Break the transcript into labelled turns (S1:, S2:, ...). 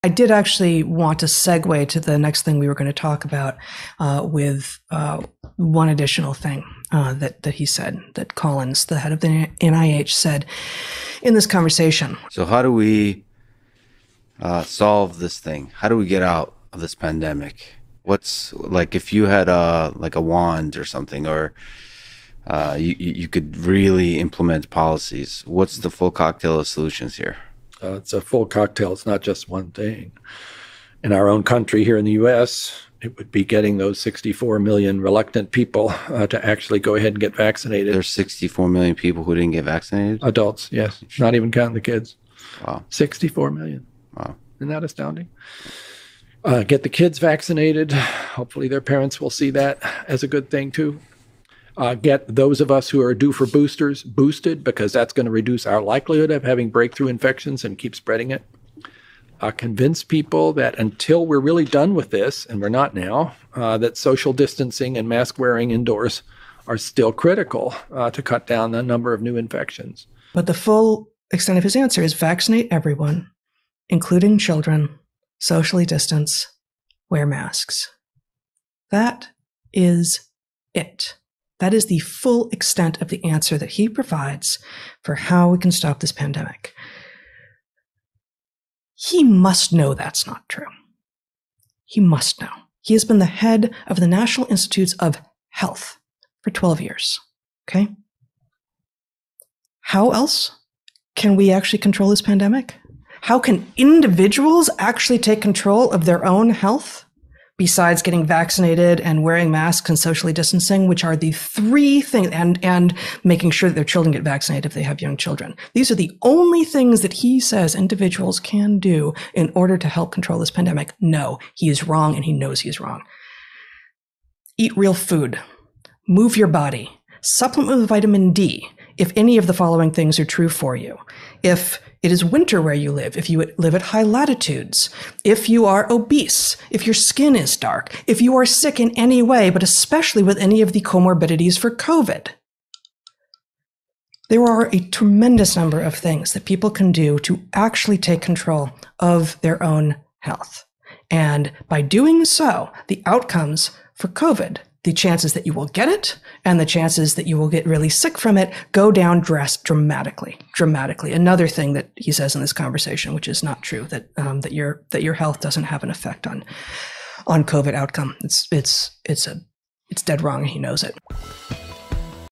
S1: I did actually want to segue to the next thing we were going to talk about with one additional thing that he said, that Collins, the head of the NIH, said in this conversation.
S2: So how do we solve this thing? How do we get out of this pandemic? What's, like, if you had like a wand or something, or you could really implement policies, what's the full cocktail of solutions here?
S3: It's a full cocktail. It's not just one thing. In our own country here in the U.S., it would be getting those 64 million reluctant people to actually go ahead and get vaccinated.
S2: There's 64 million people who didn't get vaccinated?
S3: Adults, yes. Not even counting the kids.
S2: Wow.
S3: 64 million.
S2: Wow.
S3: Isn't that astounding? Get the kids vaccinated. Hopefully their parents will see that as a good thing too. Get those of us who are due for boosters boosted, because that's going to reduce our likelihood of having breakthrough infections and keep spreading it. Convince people that until we're really done with this, and we're not now, that social distancing and mask wearing indoors are still critical to cut down the number of new infections.
S1: But the full extent of his answer is vaccinate everyone, including children, socially distance, wear masks. That is it. That is the full extent of the answer that he provides for how we can stop this pandemic. He must know that's not true. He must know. He has been the head of the National Institutes of Health for 12 years. Okay? How else can we actually control this pandemic? How can individuals actually take control of their own health besides getting vaccinated and wearing masks and socially distancing, which are the three things, and making sure that their children get vaccinated if they have young children? These are the only things that he says individuals can do in order to help control this pandemic. No, he is wrong, and he knows he is wrong. Eat real food. Move your body. Supplement with vitamin D if any of the following things are true for you. If it is winter where you live, if you live at high latitudes, if you are obese, if your skin is dark, if you are sick in any way, but especially with any of the comorbidities for COVID. There are a tremendous number of things that people can do to actually take control of their own health. And by doing so, the outcomes for COVID, the chances that you will get it and the chances that you will get really sick from it, go down dramatically. Another thing that he says in this conversation, which is not true, that your health doesn't have an effect on COVID outcome. It's dead wrong, and he knows it.